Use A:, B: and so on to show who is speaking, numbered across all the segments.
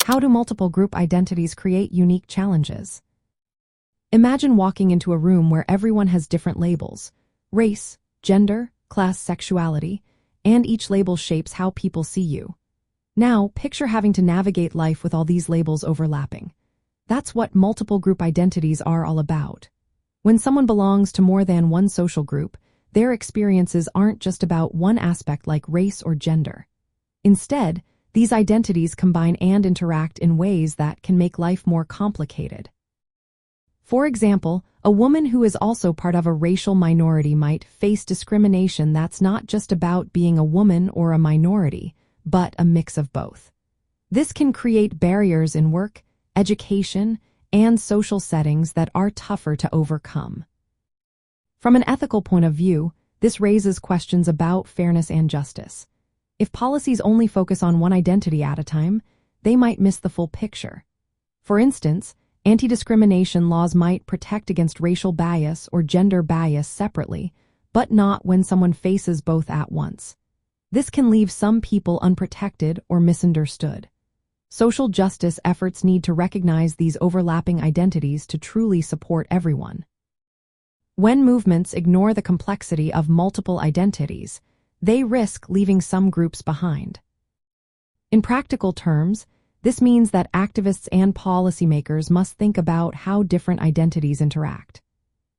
A: How do multiple group identities create unique challenges? Imagine walking into a room where everyone has different labels: race, gender, class, sexuality, and each label shapes how people see you. Now, picture having to navigate life with all these labels overlapping. That's what multiple group identities are all about. When someone belongs to more than one social group, their experiences aren't just about one aspect like race or gender. Instead, these identities combine and interact in ways that can make life more complicated. For example, a woman who is also part of a racial minority might face discrimination that's not just about being a woman or a minority, but a mix of both. This can create barriers in work, education, and social settings that are tougher to overcome. From an ethical point of view, this raises questions about fairness and justice. If policies only focus on one identity at a time, they might miss the full picture. For instance, anti-discrimination laws might protect against racial bias or gender bias separately, but not when someone faces both at once. This can leave some people unprotected or misunderstood. Social justice efforts need to recognize these overlapping identities to truly support everyone. When movements ignore the complexity of multiple identities, they risk leaving some groups behind. In practical terms, this means that activists and policymakers must think about how different identities interact.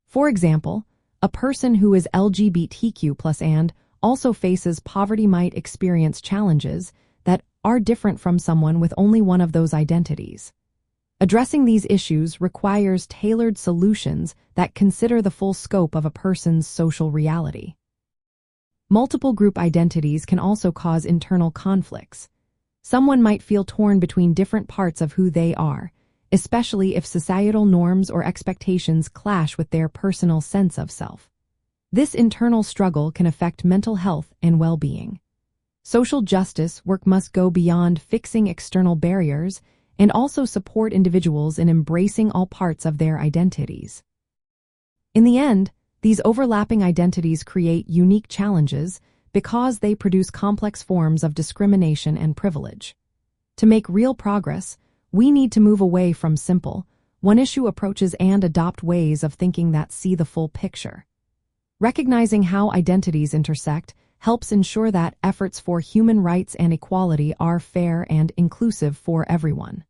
A: For example, a person who is LGBTQ+ and also faces poverty might experience challenges that are different from someone with only one of those identities. Addressing these issues requires tailored solutions that consider the full scope of a person's social reality. Multiple group identities can also cause internal conflicts. Someone might feel torn between different parts of who they are, especially if societal norms or expectations clash with their personal sense of self. This internal struggle can affect mental health and well-being. Social justice work must go beyond fixing external barriers and also support individuals in embracing all parts of their identities. In the end, these overlapping identities create unique challenges because they produce complex forms of discrimination and privilege. To make real progress, we need to move away from simple, one-issue approaches and adopt ways of thinking that see the full picture. Recognizing how identities intersect helps ensure that efforts for human rights and equality are fair and inclusive for everyone.